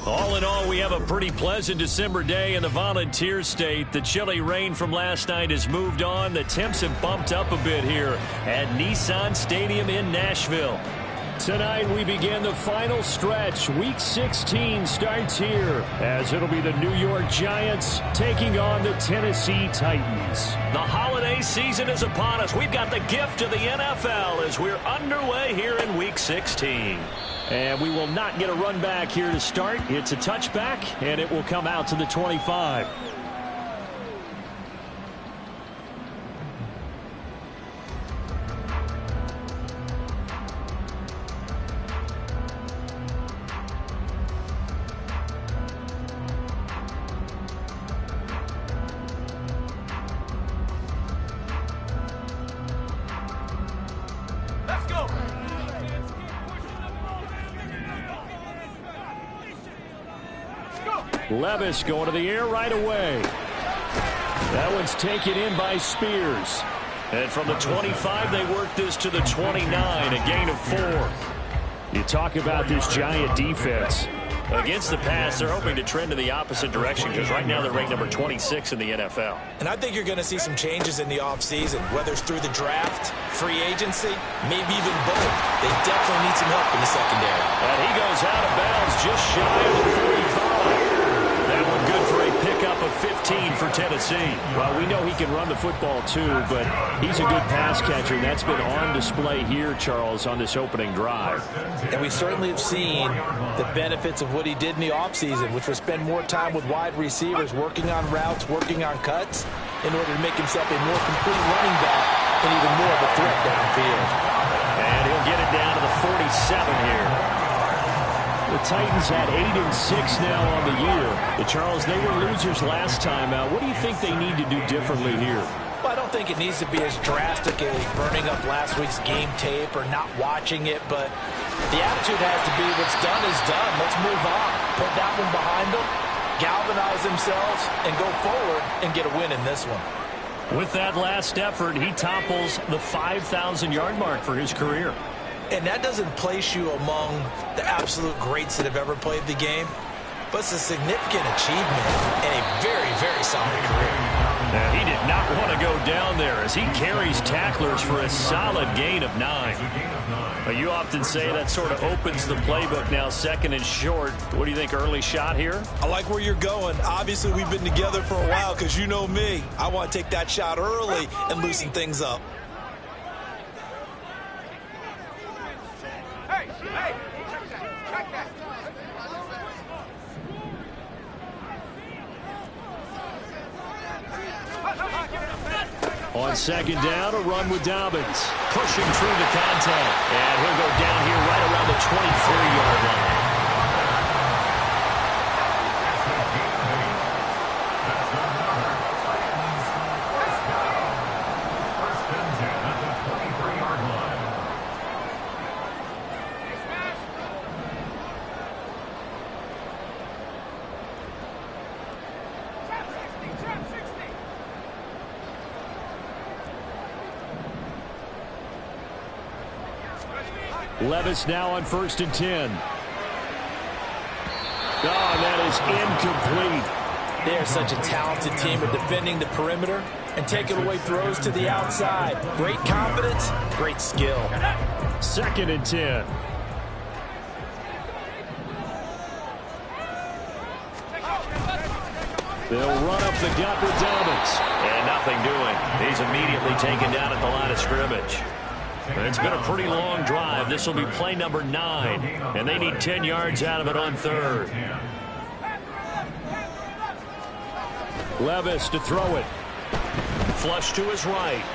All in all, we have a pretty pleasant December day in the Volunteer State. The chilly rain from last night has moved on. The temps have bumped up a bit here at Nissan Stadium in Nashville. Tonight we begin the final stretch. Week 16 starts here as it'll be the New York Giants taking on the Tennessee Titans. The holiday season is upon us. We've got the gift of the NFL as we're underway here in Week 16. And we will not get a run back here to start. It's a touchback, and it will come out to the 25. Levis going to the air right away. That one's taken in by Spears. And from the 25, they work this to the 29, a gain of 4. You talk about this Giant defense. Against the pass, they're hoping to trend in the opposite direction because right now they're ranked number 26 in the NFL. And I think you're going to see some changes in the offseason, whether it's through the draft, free agency, maybe even both. They definitely need some help in the secondary. And he goes out of bounds just shy of the 45. That one good for a pickup of 15 for Tennessee. Well, we know he can run the football too, but he's a good pass catcher. And that's been on display here, Charles, on this opening drive. And we certainly have seen the benefits of what he did in the offseason, which was spend more time with wide receivers, working on routes, working on cuts, in order to make himself a more complete running back and even more of a threat downfield. And he'll get it down to the 47 here. The Titans had 8-6 now on the year. Charles, they were losers last time out. What do you think they need to do differently here? Well, I don't think it needs to be as drastic as burning up last week's game tape or not watching it, but the attitude has to be what's done is done. Let's move on. Put that one behind them, galvanize themselves, and go forward and get a win in this one. With that last effort, he topples the 5,000-yard mark for his career. And that doesn't place you among the absolute greats that have ever played the game, but it's a significant achievement and a very, very solid career. Now, he did not want to go down there as he carries tacklers for a solid gain of 9. You often say that sort of opens the playbook now, second and short. What do you think, early shot here? I like where you're going. Obviously, we've been together for a while because you know me. I want to take that shot early and loosen things up. On second down, a run with Dobbins. Pushing through the contact. And he'll go down here right around the 23-yard line. Levis now on 1st and 10. Oh, that is incomplete. They are such a talented team at defending the perimeter and taking away throws to the outside. Great confidence, great skill. 2nd and 10. They'll run up the gut with Dobbins. And nothing doing. He's immediately taken down at the line of scrimmage. It's been a pretty long drive. This will be play number 9. And they need 10 yards out of it on 3rd. Levis to throw it. Flush to his right.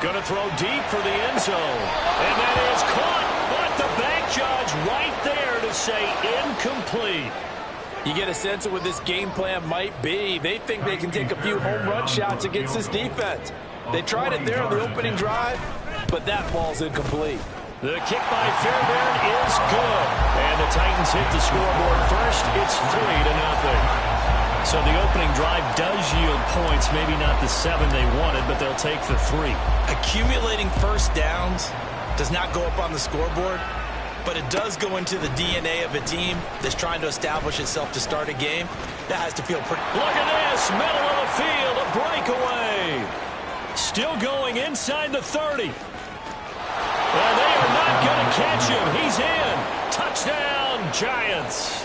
Going to throw deep for the end zone. And that is caught. But the bank judge right there to say incomplete. You get a sense of what this game plan might be. They think they can take a few home run shots against this defense. They tried it there on the opening drive, but that ball's incomplete. The kick by Fairbairn is good. And the Titans hit the scoreboard first. It's 3-0. So the opening drive does yield points. Maybe not the 7 they wanted, but they'll take the 3. Accumulating first downs does not go up on the scoreboard, but it does go into the DNA of a team that's trying to establish itself to start a game. That has to feel pretty... Look at this, middle of the field, a breakaway. Still going inside the 30. And they are not going to catch him. He's in. Touchdown, Giants.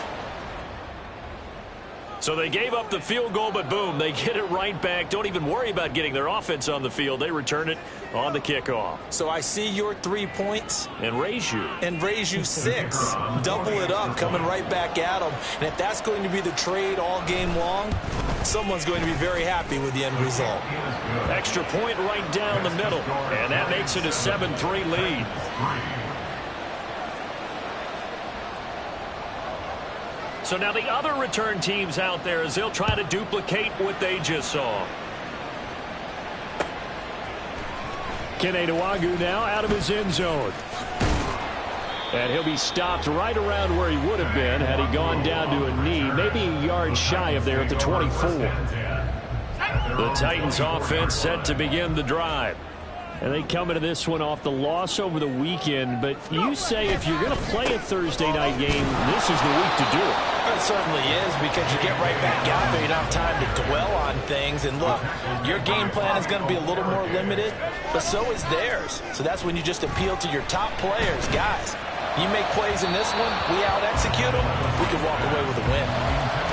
So they gave up the field goal, but boom, they get it right back. Don't even worry about getting their offense on the field. They return it on the kickoff. So I see your 3 points. And raise you. And raise you 6. Double it up, coming right back at them. And if that's going to be the trade all game long, someone's going to be very happy with the end result. Extra point right down the middle. And that makes it a 7-3 lead. So now the other return teams out there as they'll try to duplicate what they just saw. Kene Nwangwu now out of his end zone. And he'll be stopped right around where he would have been had he gone down to a knee, maybe a yard shy of there at the 24. The Titans offense set to begin the drive. And they come into this one off the loss over the weekend. But you say if you're going to play a Thursday night game, this is the week to do it. It certainly is, because you get right back out there. You don't have time to dwell on things. And look, your game plan is going to be a little more limited, but so is theirs. So that's when you just appeal to your top players. Guys, you make plays in this one, we out-execute them, we can walk away with a win.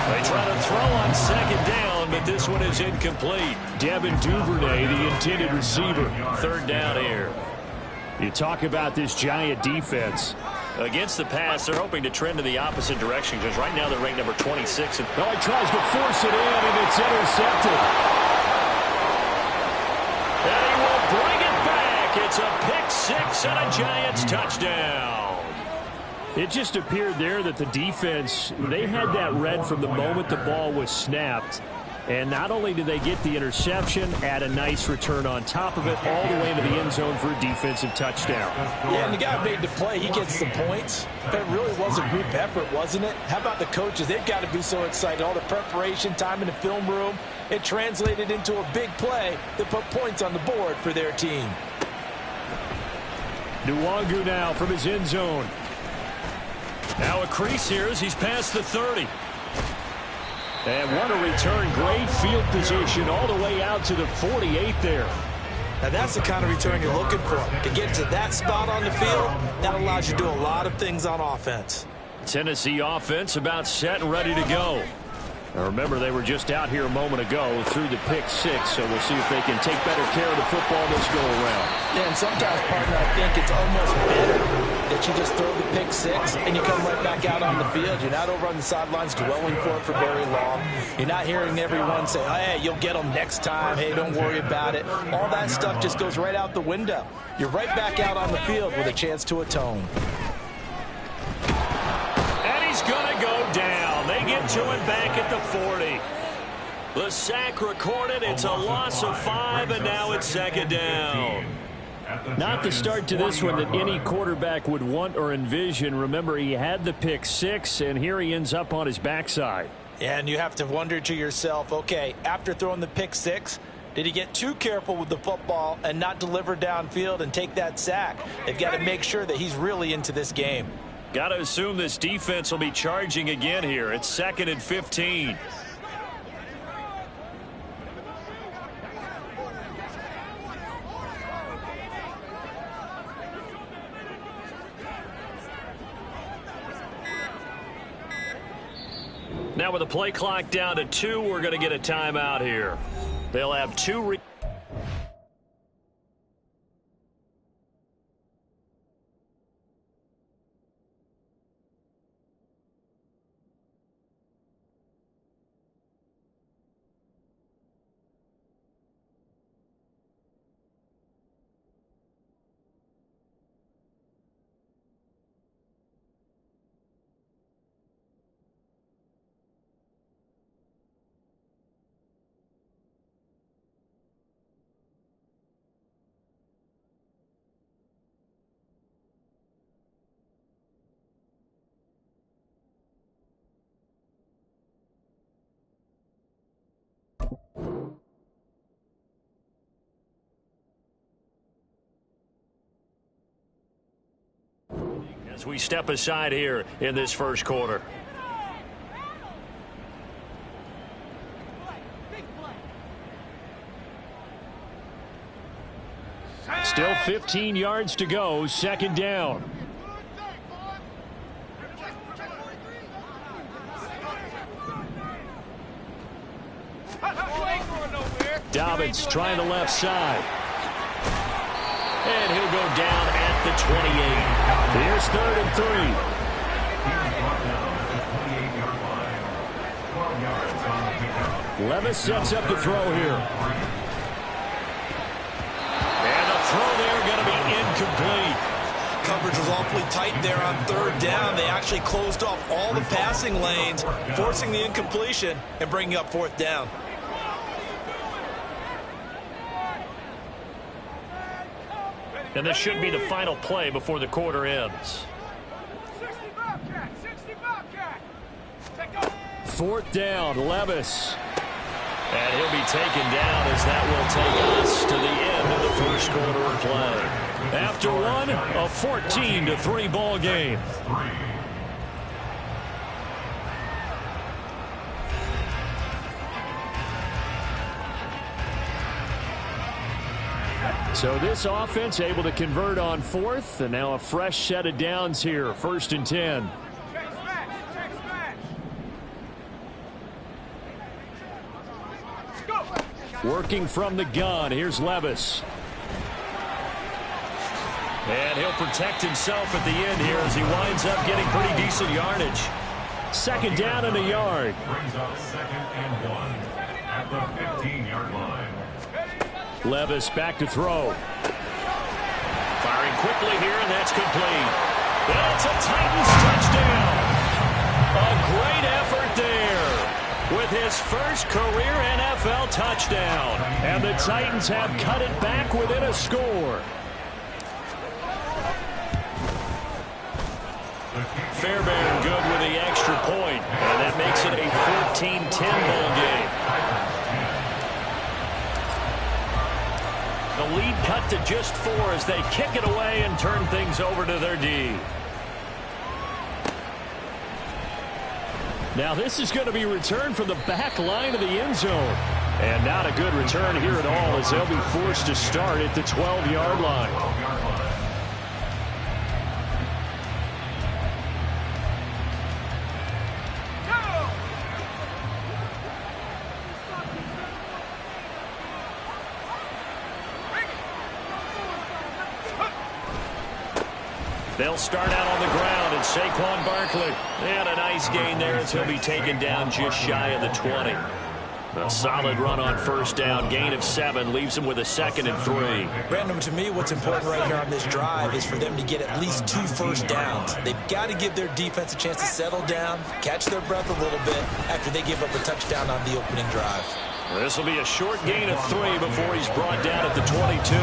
They try to throw on second down, but this one is incomplete. Devin Duvernay, the intended receiver. Third down here. You talk about this Giant defense. Against the pass, they're hoping to trend in the opposite direction because right now they're ranked number 26. And he tries to force it in, and it's intercepted. And he will bring it back. It's a pick six and a Giants touchdown. It just appeared there that the defense, they had that read from the moment the ball was snapped. And not only did they get the interception, add a nice return on top of it, all the way into the end zone for a defensive touchdown. Yeah, and the guy made the play. He gets the points. But it really was a group effort, wasn't it? How about the coaches? They've got to be so excited. All the preparation, time in the film room, it translated into a big play that put points on the board for their team. Nwangwu now from his end zone. Now a crease here as he's past the 30. And what a return. Great field position all the way out to the 48 there. Now that's the kind of return you're looking for. To get to that spot on the field, that allows you to do a lot of things on offense. Tennessee offense about set and ready to go. Now remember, they were just out here a moment ago through the pick six, so we'll see if they can take better care of the football this go-around. Yeah, and sometimes, partner, I think it's almost better that you just throw the pick six and you come right back out on the field. You're not over on the sidelines dwelling for it for very long. You're not hearing everyone say, oh, hey, you'll get them next time. Hey, don't worry about it. All that stuff just goes right out the window. You're right back out on the field with a chance to atone. And he's going to go down. They get to him back at the 40. The sack recorded. It's a loss of 5, and now it's second down. Not the start to this one that any quarterback would want or envision. Remember, he had the pick six, and here he ends up on his backside. And you have to wonder to yourself, okay, after throwing the pick six, did he get too careful with the football and not deliver downfield and take that sack? They've got to make sure that he's really into this game. Got to assume this defense will be charging again here. It's 2nd and 15. Now with the play clock down to 2, we're going to get a timeout here. They'll have 2. as we step aside here in this first quarter. Still 15 yards to go, second down. Dobbins trying the left side. And he'll go down at the 28. Here's 3rd and 3. Levis sets up the throw here. And the throw there going to be incomplete. Coverage was awfully tight there on 3rd down. They actually closed off all the passing lanes, forcing the incompletion and bringing up 4th down. And this should be the final play before the quarter ends. 4th down, Levis. And he'll be taken down as that will take us to the end of the first quarter of play. After one, a 14-3 ball game. So this offense able to convert on 4th, and now a fresh set of downs here, 1st and 10. Working from the gun, here's Levis. And he'll protect himself at the end here as he winds up getting pretty decent yardage. 2nd down and a yard. Brings up 2nd and 1 at the 15-yard line. Levis back to throw. Firing quickly here, and that's complete. And it's a Titans touchdown. A great effort there with his first career NFL touchdown. And the Titans have cut it back within a score. Fairbairn good with the extra point, and that makes it a 14-10 ball game. The lead cut to just 4 as they kick it away and turn things over to their D. Now this is going to be returned from the back line of the end zone. And not a good return here at all as they'll be forced to start at the 12-yard line. They'll start out on the ground, and Saquon Barkley. And a nice gain there as he'll be taken down just shy of the 20. A solid run on 1st down. Gain of 7 leaves him with a 2nd and 3. Brandon, to me, what's important right here on this drive is for them to get at least 2 first downs. They've got to give their defense a chance to settle down, catch their breath a little bit after they give up a touchdown on the opening drive. This will be a short gain of 3 before he's brought down at the 22.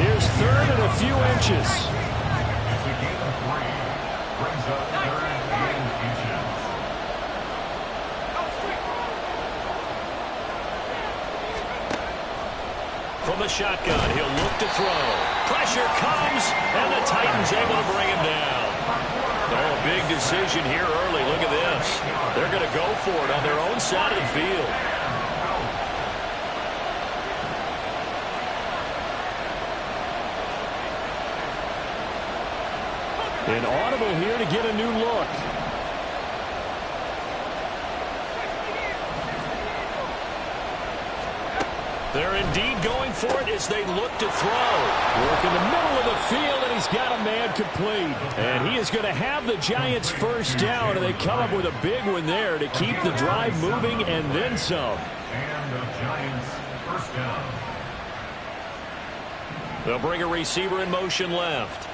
Here's 3rd and a few inches. From the shotgun, he'll look to throw. Pressure comes, and the Titans able to bring him down. Oh, a big decision here early. Look at this. They're going to go for it on their own side of the field. An audible here to get a new look. They're indeed going for it as they look to throw. Work in the middle of the field, and he's got a man complete. And he is going to have the Giants' first down, and they come up with a big one there to keep the drive moving and then some. And the Giants' first down. They'll bring a receiver in motion left.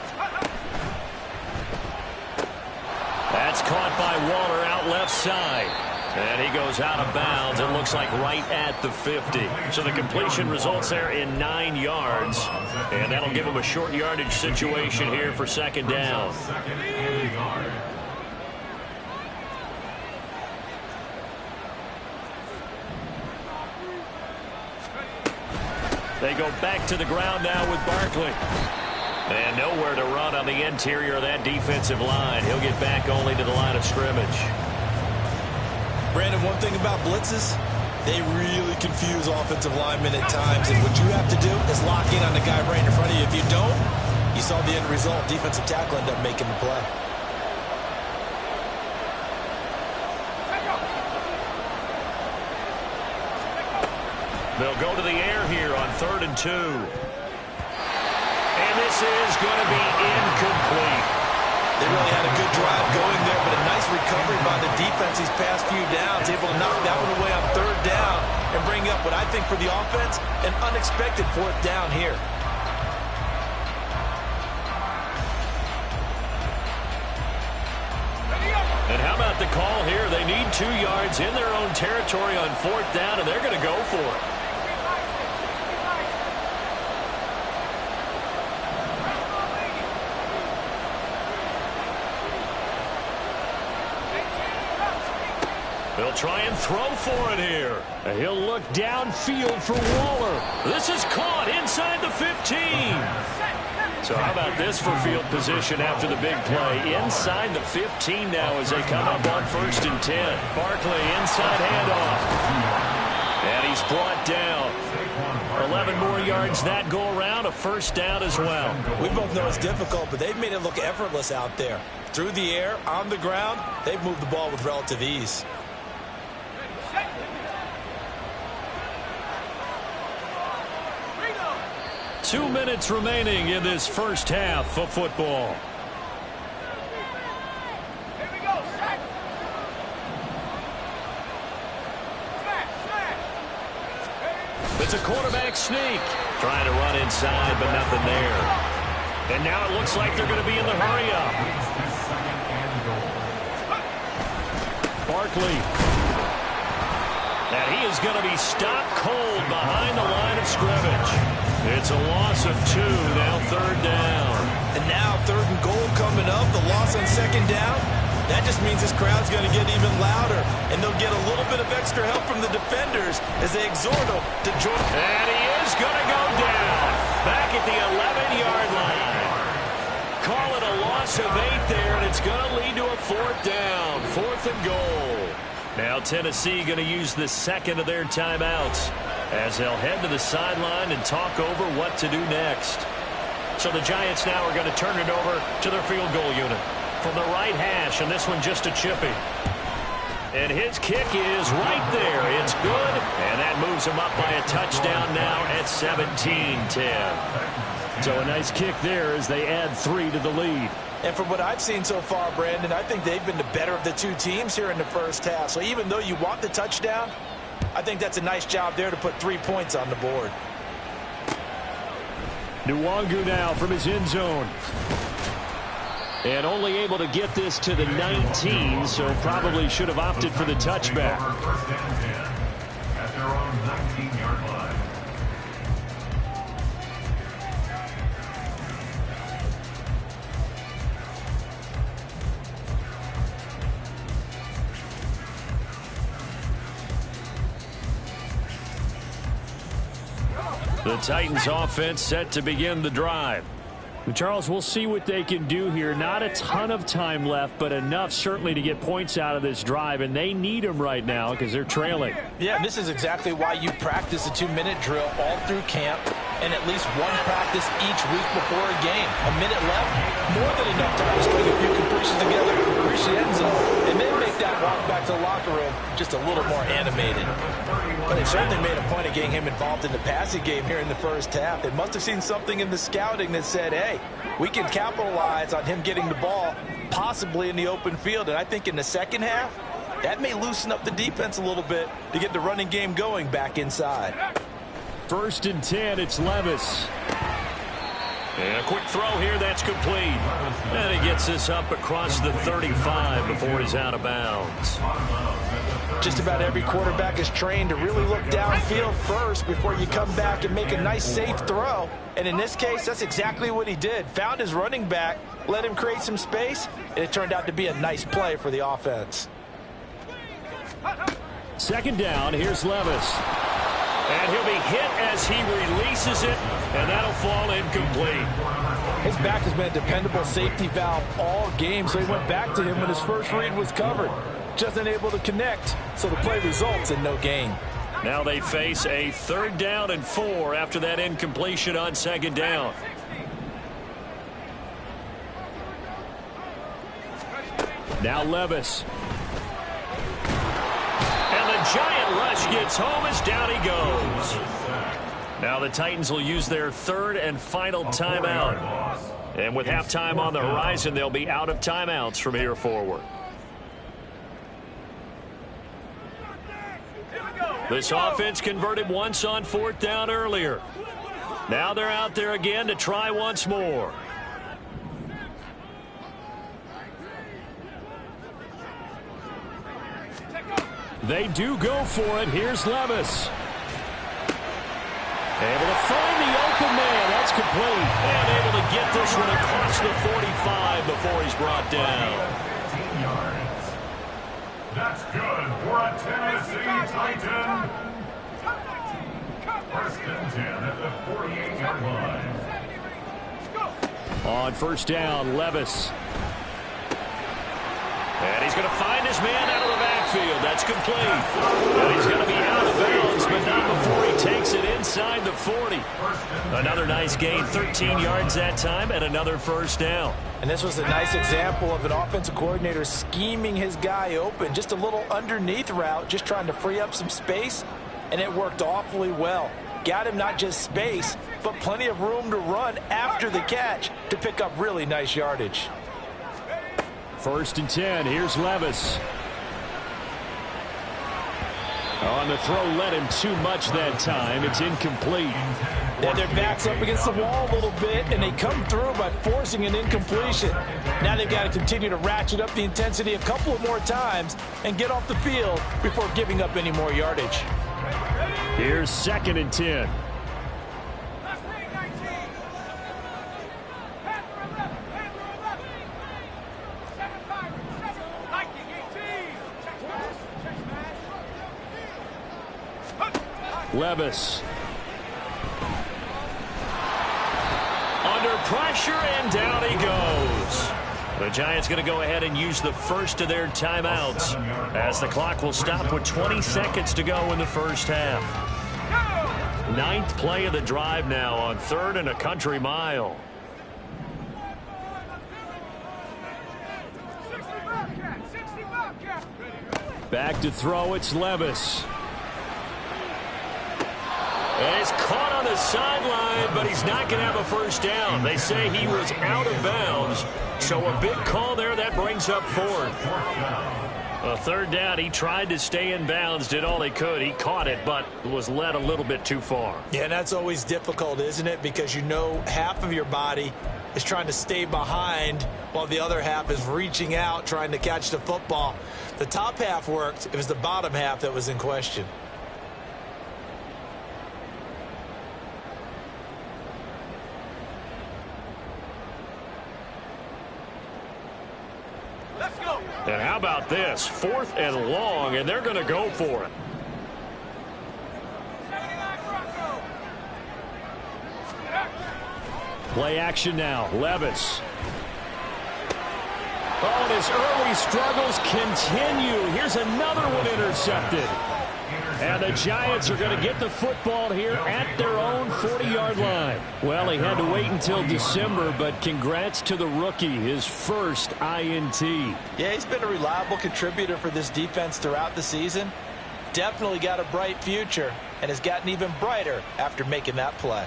That's caught by Waller out left side. And he goes out of bounds. It looks like right at the 50. So the completion results there in 9 yards. And that'll give him a short yardage situation here for 2nd down. Second and a yard. They go back to the ground now with Barkley. And nowhere to run on the interior of that defensive line. He'll get back only to the line of scrimmage. Brandon, one thing about blitzes, they really confuse offensive linemen at times. And what you have to do is lock in on the guy right in front of you. If you don't, you saw the end result. Defensive tackle ended up making the play. They'll go to the air here on 3rd and 2. And this is going to be incomplete. They really had a good drive going there, but a nice recovery by the defense these past few downs. Able to knock that one away on 3rd down and bring up what I think for the offense, an unexpected 4th down here. And how about the call here? They need 2 yards in their own territory on 4th down, and they're going to go for it. They'll try and throw for it here. He'll look downfield for Waller. This is caught inside the 15. So how about this for field position after the big play? Inside the 15 now as they come up on 1st and 10. Barkley inside handoff. And he's brought down. 11 more yards that go around, a 1st down as well. We both know it's difficult, but they've made it look effortless out there. Through the air, on the ground, they've moved the ball with relative ease. 2 minutes remaining in this first half of football. Here we go, sack. It's a quarterback sneak. Trying to run inside, but nothing there. And now it looks like they're going to be in the hurry-up. Barkley. And he is going to be stopped cold behind the line of scrimmage. It's a loss of 2, now 3rd down. And now 3rd and goal coming up, the loss on 2nd down. That just means this crowd's going to get even louder, and they'll get a little bit of extra help from the defenders as they exhort them to join. And he is going to go down back at the 11-yard line. Call it a loss of 8 there, and it's going to lead to a 4th down, 4th and goal. Now Tennessee going to use the second of their timeouts as they'll head to the sideline and talk over what to do next. So the Giants now are going to turn it over to their field goal unit from the right hash, and this one just a chippy. And his kick is right there. It's good, and that moves him up by a touchdown now at 17-10. So a nice kick there as they add 3 to the lead. And from what I've seen so far, Brandon, I think they've been the better of the 2 teams here in the first half. So even though you want the touchdown, I think that's a nice job there to put 3 points on the board. Nwangu now from his end zone. And only able to get this to the 19, so probably should have opted for the touchback. At their own 19-yard line. The Titans offense set to begin the drive. Charles, we'll see what they can do here. Not a ton of time left, but enough certainly to get points out of this drive, and they need them right now because they're trailing. Yeah, and this is exactly why you practice a 2-minute drill all through camp and at least one practice each week before a game. A minute left, more than enough time to string a few completions together, reach the end zone, and then make that walk back to the locker room just a little more animated. But they certainly made a point of getting him involved in the passing game here in the first half. They must have seen something in the scouting that said, hey, we can capitalize on him getting the ball possibly in the open field. And I think in the second half, that may loosen up the defense a little bit to get the running game going back inside. 1st and 10, it's Levis. And a quick throw here, that's complete. And he gets this up across the 35 before he's out of bounds. Just about every quarterback is trained to really look downfield first before you come back and make a nice safe throw. And in this case, that's exactly what he did. Found his running back, let him create some space, and it turned out to be a nice play for the offense. 2nd down, here's Levis. And he'll be hit as he releases it. And that'll fall incomplete. His back has been a dependable safety valve all game, so he went back to him when his first read was covered. Just unable to connect, so the play results in no gain. Now they face a 3rd down and 4 after that incompletion on 2nd down. Now Levis. And the giant rush gets home as down he goes. Now the Titans will use their 3rd and final timeout. And with halftime on the horizon, they'll be out of timeouts from here forward. This offense converted once on 4th down earlier. Now they're out there again to try once more. They do go for it. Here's Levis. Able to find the open man. That's complete. And able to get this one across the 45 before he's brought down. 15 yards. That's good for a Tennessee Titan. 1st and 10 at the 48-yard line. On 1st down, Levis. And he's going to find his man out of the backfield. That's complete. And he's going to be out of bounds, but not before he takes it inside the 40. Another nice gain, 13 yards that time, and another 1st down. And this was a nice example of an offensive coordinator scheming his guy open. Just a little underneath route, just trying to free up some space, and it worked awfully well. Got him not just space, but plenty of room to run after the catch to pick up really nice yardage. 1st and 10. Here's Levis. On the throw, led him too much that time. It's incomplete. And their back's up against the wall a little bit, and they come through by forcing an incompletion. Now they've got to continue to ratchet up the intensity a couple of more times and get off the field before giving up any more yardage. Here's 2nd and 10. Levis. Under pressure, and down he goes. The Giants going to go ahead and use the first of their timeouts as the clock will stop with 20 seconds to go in the 1st half. 9th play of the drive now on 3rd and a country mile. Back to throw, it's Levis. And it's caught on the sideline, but he's not going to have a 1st down. They say he was out of bounds, so a big call there. That brings up 4th. A 3rd down, he tried to stay in bounds, did all he could. He caught it, but was led a little bit too far. Yeah, and that's always difficult, isn't it? Because you know half of your body is trying to stay behind while the other half is reaching out, trying to catch the football. The top half worked. It was the bottom half that was in question. And how about this? 4th and long, and they're going to go for it. Play action now. Levis. Oh, and his early struggles continue. Here's another one intercepted. And the Giants are going to get the football here at their own 40-yard line. Well, he had to wait until December, but congrats to the rookie, his first INT. Yeah, he's been a reliable contributor for this defense throughout the season. Definitely got a bright future and has gotten even brighter after making that play.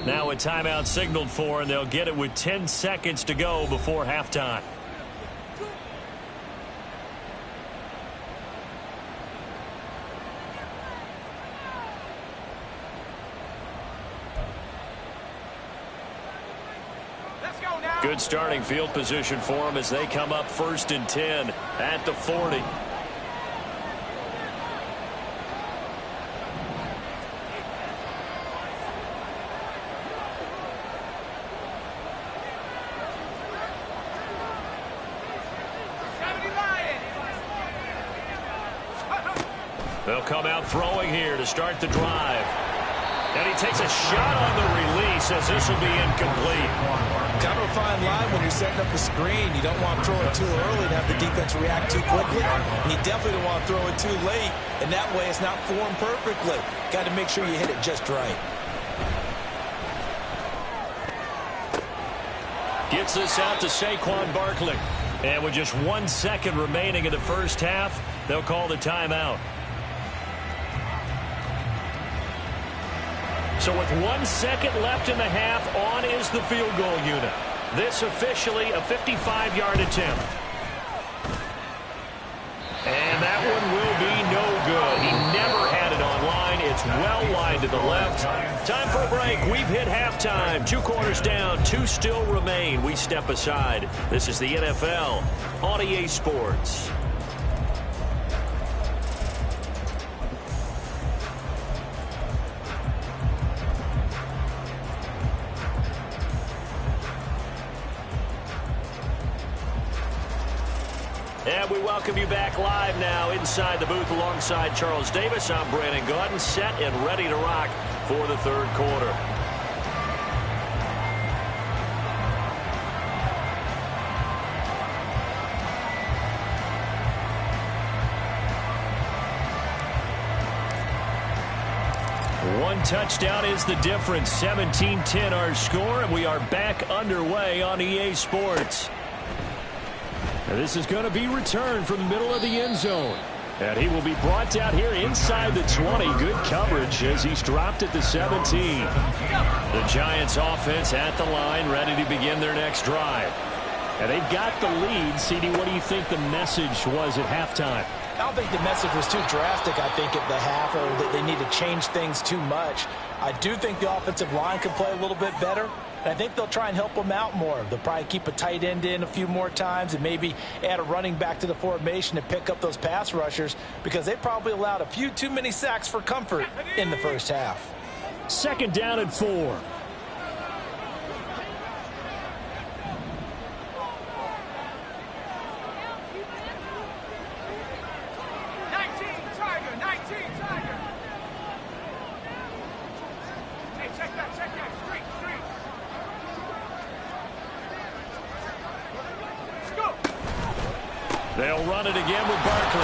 Now a timeout signaled for, and they'll get it with 10 seconds to go before halftime. Good starting field position for them as they come up 1st and 10 at the 40. They'll come out throwing here to start the drive. And he takes a shot on the release as this will be incomplete. Kind of a fine line when you're setting up a screen. You don't want to throw it too early and have the defense react too quickly. And you definitely don't want to throw it too late. And that way it's not formed perfectly. Got to make sure you hit it just right. Gets this out to Saquon Barkley. And with just 1 second remaining in the first half, they'll call the timeout. So with 1 second left in the half, on is the field goal unit. This officially a 55-yard attempt. And that one will be no good. He never had it on line. It's well wide to the left. Time for a break. We've hit halftime. 2 quarters down. 2 still remain. We step aside. This is the NFL on EA Sports. And we welcome you back live now inside the booth alongside Charles Davis. I'm Brandon Gaudin, set and ready to rock for the third quarter. One touchdown is the difference. 17-10 our score, and we are back underway on EA Sports. And this is going to be returned from the middle of the end zone. And he will be brought down here inside the 20. Good coverage as he's dropped at the 17. The Giants offense at the line, ready to begin their next drive. And they've got the lead. CD, what do you think the message was at halftime? I don't think the message was too drastic, I think, at the half, or that they need to change things too much. I do think the offensive line can play a little bit better. And I think they'll try and help them out more. They'll probably keep a tight end in a few more times and maybe add a running back to the formation to pick up those pass rushers, because they probably allowed a few too many sacks for comfort in the first half. 2nd down and 4. They'll run it again with Barkley.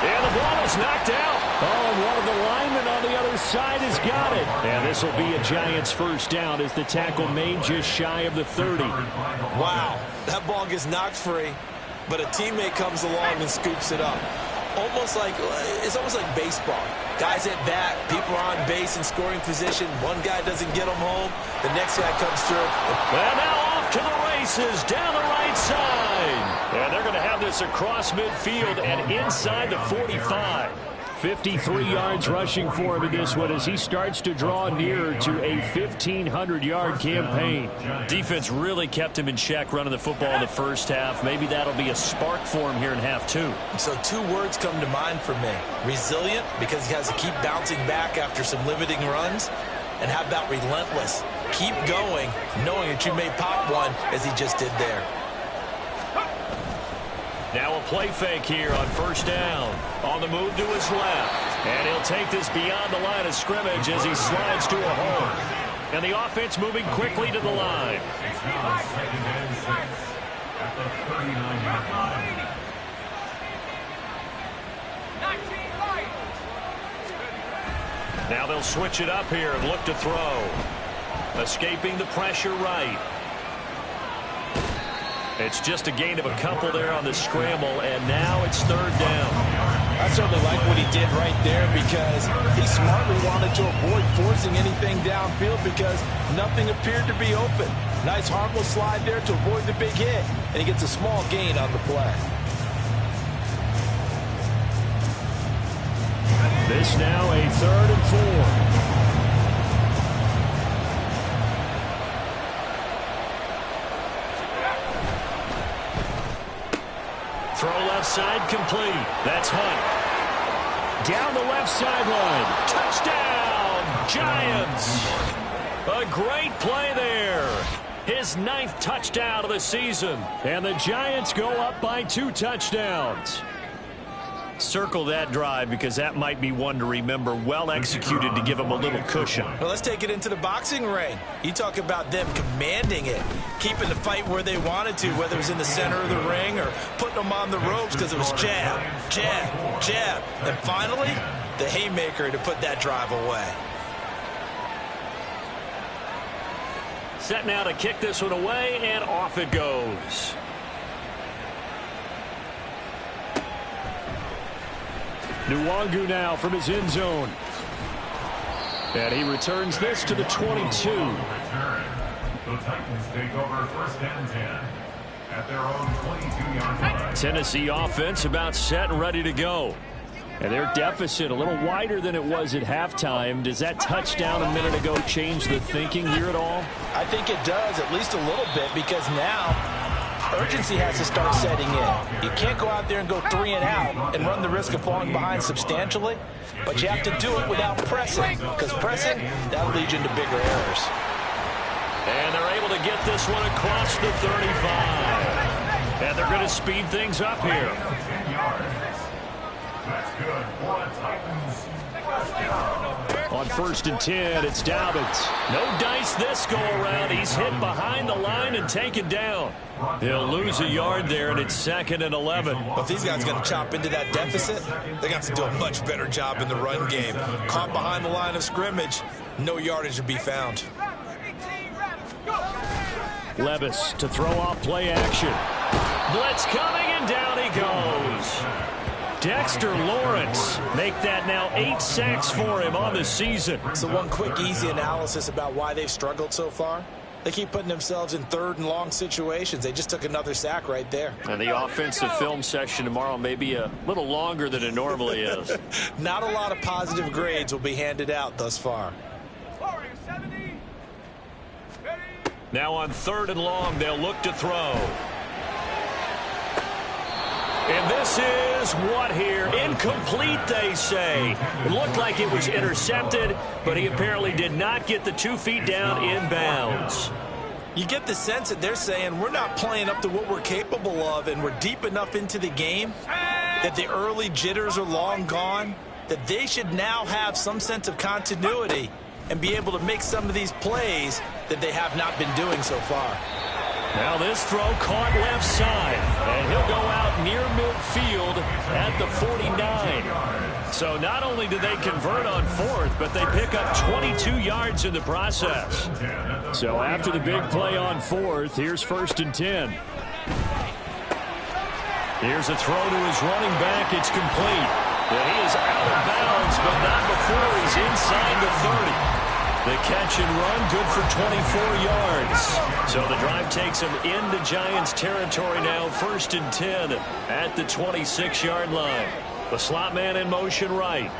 And the ball is knocked out. Oh, and one of the linemen on the other side has got it. And this will be a Giants first down as the tackle made just shy of the 30. Wow, that ball gets knocked free, but a teammate comes along and scoops it up. It's almost like baseball. Guys at bat, people are on base in scoring position. One guy doesn't get them home. The next guy comes through. And now off to the races down the right side. And they're going to have this across midfield and inside the 45. 53 yards rushing for him in this one as he starts to draw nearer to a 1,500-yard campaign. Defense really kept him in check running the football in the first half. Maybe that'll be a spark for him here in half 2. So 2 words come to mind for me. Resilient, because he has to keep bouncing back after some limiting runs. And how about relentless? Keep going, knowing that you may pop one as he just did there. Now a play fake here on first down. On the move to his left. And he'll take this beyond the line of scrimmage as he slides to a hole. And the offense moving quickly to the line. It's now 2nd and 6 at the 39-yard line. Now they'll switch it up here and look to throw. Escaping the pressure right. It's just a gain of a couple there on the scramble, and now it's 3rd down. I certainly like what he did right there, because he smartly wanted to avoid forcing anything downfield because nothing appeared to be open. Nice harmless slide there to avoid the big hit, and he gets a small gain on the play. This now a 3rd and 4. Throw left side complete. That's Hunt. Down the left sideline. Touchdown, Giants. A great play there. His 9th touchdown of the season. And the Giants go up by 2 touchdowns. Circle that drive because that might be one to remember. Well executed to give them a little cushion. Well, let's take it into the boxing ring. You talk about them commanding it, keeping the fight where they wanted to, whether it was in the center of the ring or putting them on the ropes because it was jab, jab, jab. And finally, the haymaker to put that drive away. Set now to kick this one away, and off it goes. Nwangu now from his end zone. And he returns this to the 22. The Titans take over first and 10 at their own 22-yard line. Tennessee offense about set and ready to go. And their deficit a little wider than it was at halftime. Does that touchdown a minute ago change the thinking here at all? I think it does, at least a little bit, because now urgency has to start setting in. You can't go out there and go 3 and out and run the risk of falling behind substantially, but you have to do it without pressing, because pressing, that'll lead you into bigger errors. And they're able to get this one across the 35. And they're going to speed things up here. 10 yards. That's good for the Titans. On first and 10, it's Dobbins. No dice this go around. He's hit behind the line and taken down. He'll lose a yard there, and it's 2nd and 11. Well, if these guys are going to chop into that deficit, they got to do a much better job in the run game. Caught behind the line of scrimmage, no yardage to be found. Levis to throw off play action. Blitz coming, and down he goes. Dexter Lawrence make that now 8 sacks for him on the season. So one quick, easy analysis about why they've struggled so far. They keep putting themselves in 3rd and long situations. They just took another sack right there. And the offensive film session tomorrow may be a little longer than it normally is. Not a lot of positive grades will be handed out thus far. Now on 3rd and long, they'll look to throw. And this is what here? Incomplete, they say. It looked like it was intercepted, but he apparently did not get the 2 feet down in bounds. You get the sense that they're saying we're not playing up to what we're capable of, and we're deep enough into the game that the early jitters are long gone, that they should now have some sense of continuity and be able to make some of these plays that they have not been doing so far. Now this throw caught left side, and he'll go out near midfield at the 49. So not only do they convert on 4th, but they pick up 22 yards in the process. So after the big play on 4th, here's 1st and 10. Here's a throw to his running back. It's complete. And he is out of bounds, but not before he's inside the 30. The catch and run, good for 24 yards. So the drive takes him into Giants territory now, 1st and 10 at the 26-yard line. The slot man in motion right.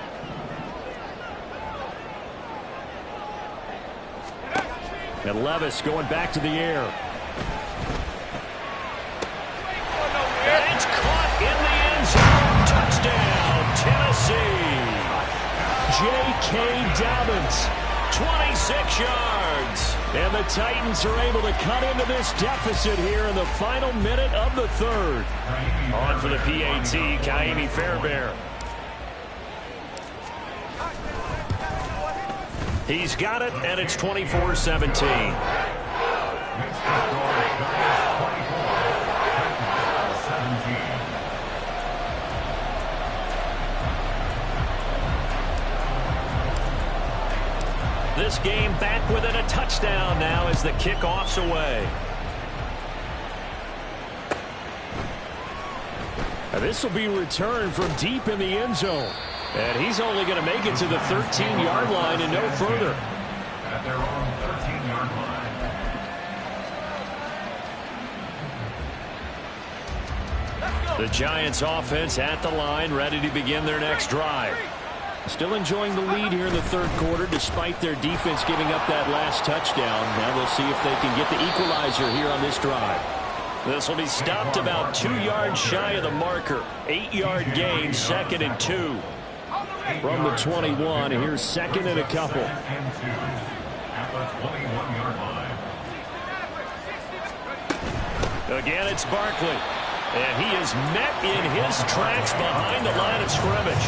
And Levis going back to the air. And it's caught in the end zone. Touchdown, Tennessee. J.K. Dobbins. 26 yards. And the Titans are able to cut into this deficit here in the final minute of the 3rd. On for the PAT, Kaimi Fairbairn. He's got it, and it's 24-17. This game back within a touchdown now as the kickoff's away. And this will be returned from deep in the end zone. And he's only going to make it to the 13-yard line and no further. At their own 13-yard line. The Giants offense at the line, ready to begin their next drive. Still enjoying the lead here in the 3rd quarter despite their defense giving up that last touchdown. Now we'll see if they can get the equalizer here on this drive. This will be stopped about 2 yards shy of the marker. 8-yard gain, 2nd and 2. From the 21, here's 2nd and a couple. And 2 at the 21-yard line. Again, it's Barkley. And he is met in his tracks behind the line of scrimmage.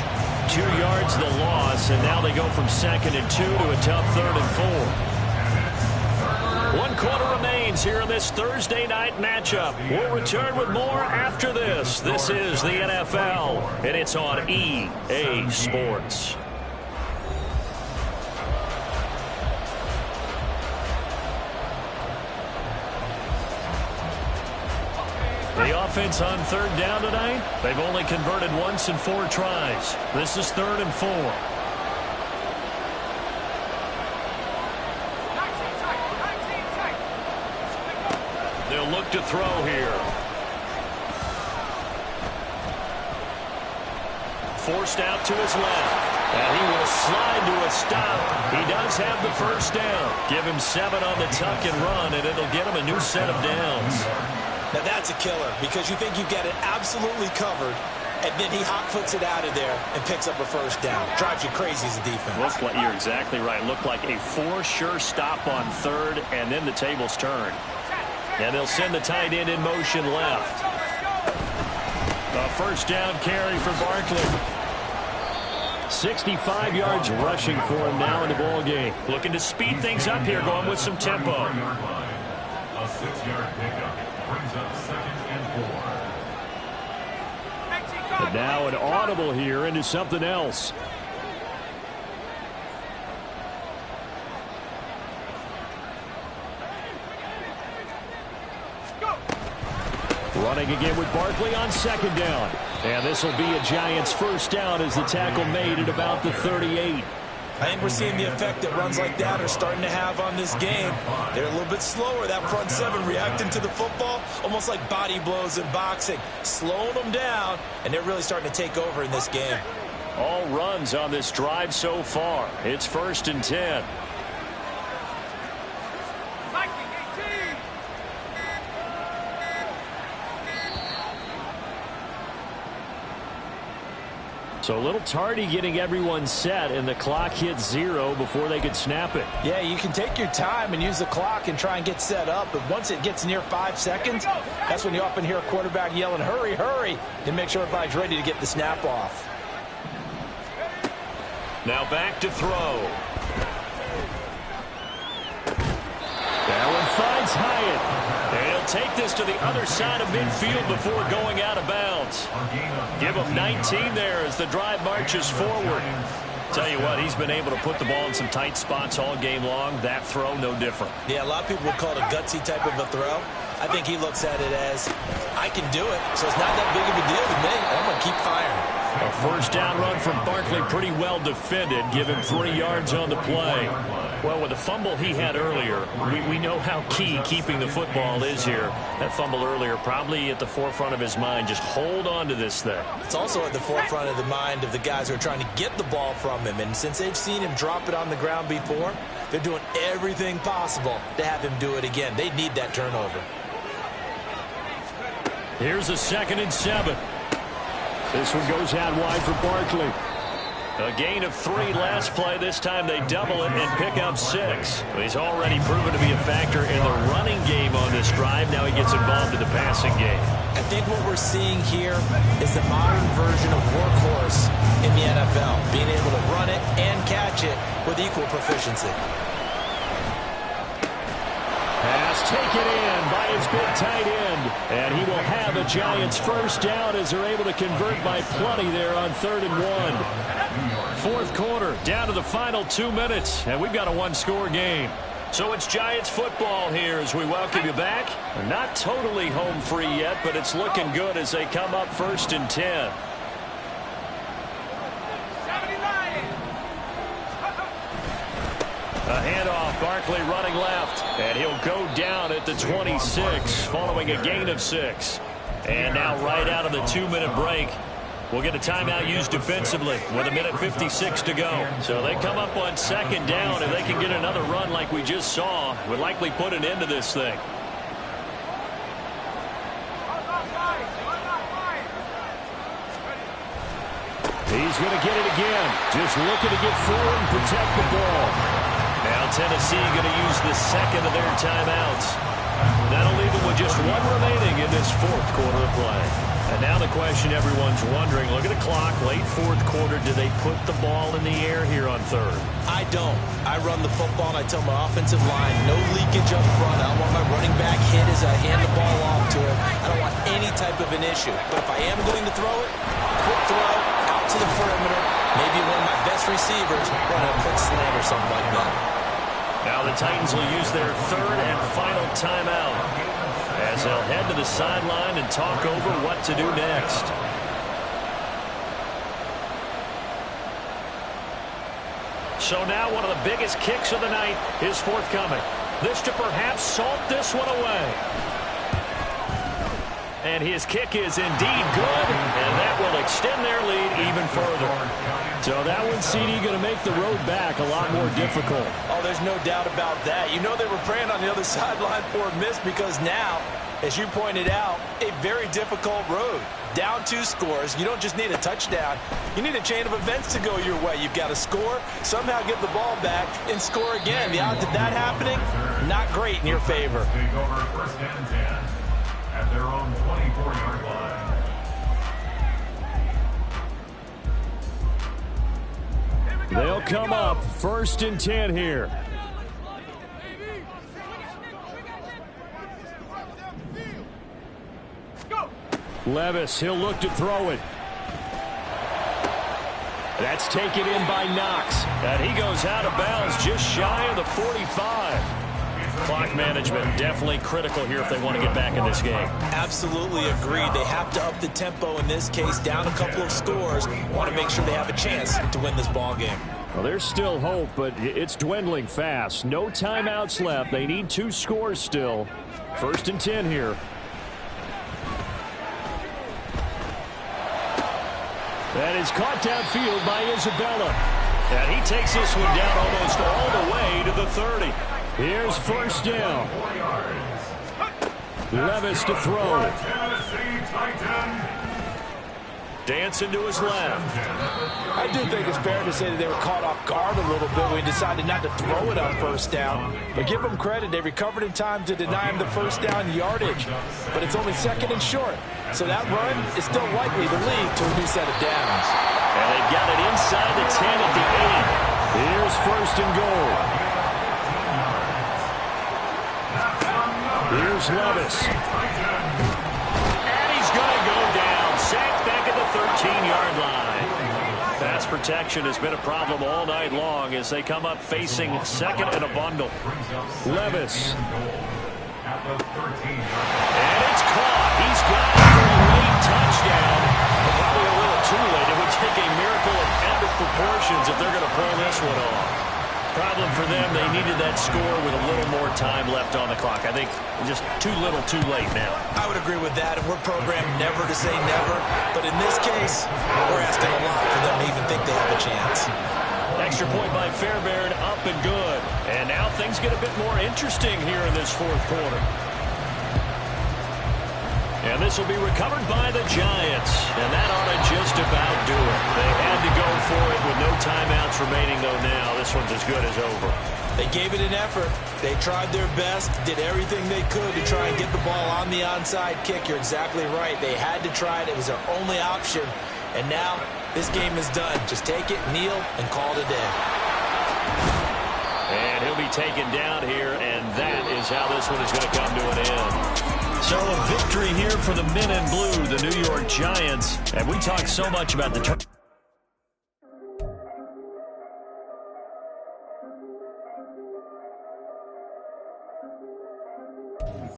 2 yards the loss, and now they go from 2nd and 2 to a tough 3rd and 4. 1 quarter remains here in this Thursday night matchup. We'll return with more after this. This is the NFL, and it's on EA Sports. The offense on 3rd down tonight, they've only converted once in 4 tries. This is 3rd and 4. They'll look to throw here. Forced out to his left. And he will slide to a stop. He does have the 1st down. Give him 7 on the tuck and run, and it'll get him a new set of downs. Now that's a killer, because you think you've got it absolutely covered, and then he hot foots it out of there and picks up a 1st down. Drives you crazy as a defense. You're exactly right. Looked like a for-sure stop on 3rd, and then the tables turn. And they'll send the tight end in motion left. A 1st down carry for Barkley. 65 yards rushing for him now in the ball game. Looking to speed things up here, going with some tempo. A 6-yard pickup brings up 2nd and 4. And now an audible here into something else. Running again with Barkley on 2nd down. And this will be a Giants 1st down as the tackle made at about the 38. I think we're seeing the effect that runs like that are starting to have on this game. They're a little bit slower, that front 7, reacting to the football, almost like body blows in boxing, slowing them down, and they're really starting to take over in this game. All runs on this drive so far. It's 1st and 10. So a little tardy getting everyone set, and the clock hits 0 before they could snap it. Yeah, you can take your time and use the clock and try and get set up, but once it gets near 5 seconds, that's when you often hear a quarterback yelling, hurry, hurry, and make sure everybody's ready to get the snap off. Now back to throw. Allen finds Hyatt. And he'll take this to the other side of midfield before going out of bounds. Give him 19 there as the drive marches forward. Tell you what, he's been able to put the ball in some tight spots all game long. That throw, no different. Yeah, a lot of people would call it a gutsy type of a throw. I think he looks at it as, I can do it, so it's not that big of a deal to me. I'm going to keep firing. A 1st down run from Barkley, pretty well defended. Give him 3 yards on the play. Well, with the fumble he had earlier, we know how key keeping the football is here. That fumble earlier probably at the forefront of his mind. Just hold on to this thing. It's also at the forefront of the mind of the guys who are trying to get the ball from him. And since they've seen him drop it on the ground before, they're doing everything possible to have him do it again. They need that turnover. Here's a 2nd and 7. This one goes out wide for Barkley. A gain of 3 last play. This time they double it and pick up 6. He's already proven to be a factor in the running game on this drive. Now he gets involved in the passing game. I think what we're seeing here is the modern version of workhorse in the NFL, being able to run it and catch it with equal proficiency. Pass taken in by his big tight end. And he will have a Giants 1st down as they're able to convert by plenty there on 3rd and 1. 4th quarter, down to the final 2 minutes, and we've got a 1-score game. So it's Giants football here as we welcome you back. Not totally home free yet, but it's looking good as they come up 1st and 10. A handoff, Barkley running left, and he'll go down at the 26 following a gain of 6. And now right out of the 2-minute break, we'll get a timeout used defensively with 1:56 to go. So they come up on 2nd down, and they can get another run like we just saw. Would likely put an end to this thing. He's going to get it again. Just looking to get forward and protect the ball. Now Tennessee going to use the 2nd of their timeouts. That'll leave them with just one remaining in this fourth quarter of play. And now the question everyone's wondering, look at the clock, late fourth quarter, do they put the ball in the air here on third? I don't. I run the football, and I tell my offensive line, no leakage up front. I don't want my running back hit as I hand the ball off to him. I don't want any type of an issue. But if I am going to throw it, quick throw, out to the perimeter, maybe one of my best receivers run a quick slant or something like that. Now the Titans will use their third and final timeout as they'll head to the sideline and talk over what to do next. So now one of the biggest kicks of the night is forthcoming. This to perhaps salt this one away. And his kick is indeed good, and that will extend their lead even further. So that one, CD, going to make the road back a lot more difficult. Oh, there's no doubt about that. You know they were praying on the other sideline for a miss because now, as you pointed out, a very difficult road. Down 2 scores. You don't just need a touchdown. You need a chain of events to go your way. You've got to score, somehow get the ball back, and score again. The odds of that happening, not great in your favor. Take over first and 10 at their own 24-yard line. They'll come up first and 10 here. Levis, he'll look to throw it. That's taken in by Knox. And he goes out of bounds just shy of the 45. Clock management definitely critical here if they want to get back in this game. Absolutely agreed. They have to up the tempo in this case, down a couple of scores. Want to make sure they have a chance to win this ball game. Well, there's still hope, but it's dwindling fast. No timeouts left. They need 2 scores still. First and 10 here. That is caught downfield by Isabella. And he takes this one down almost all the way to the 30. Here's first down. Levis to throw. Dancing to his left. I do think it's fair to say that they were caught off guard a little bit when he decided not to throw it on first down. But give them credit. They recovered in time to deny him the first down yardage. But it's only second and short. So that run is still likely to lead to a new set of downs. And they've got it inside the 10 at the 8. Here's first and goal. Here's Levis. And he's going to go down. Sacked back at the 13-yard line. Pass protection has been a problem all night long as they come up facing second and a bundle. Levis. And it's caught. He's got it for a late touchdown. Probably a little too late. It would take a miracle of epic proportions if they're going to pull this one off. Problem for them, they needed that score with a little more time left on the clock. I think just too little too late now. I would agree with that, and we're programmed never to say never. But in this case, we're asking a lot for them to even think they have a chance. Extra point by Fairbairn, up and good. And now things get a bit more interesting here in this fourth quarter. And this will be recovered by the Giants. And that ought to just about do it. They had to go for it with no timeouts remaining, though now. This one's as good as over. They gave it an effort. They tried their best, did everything they could to try and get the ball on the onside kick. You're exactly right. They had to try it. It was their only option. And now this game is done. Just take it, kneel, and call it a day. And he'll be taken down here, and that is how this one is going to come to an end. So a victory here for the men in blue, the New York Giants. And we talked so much about the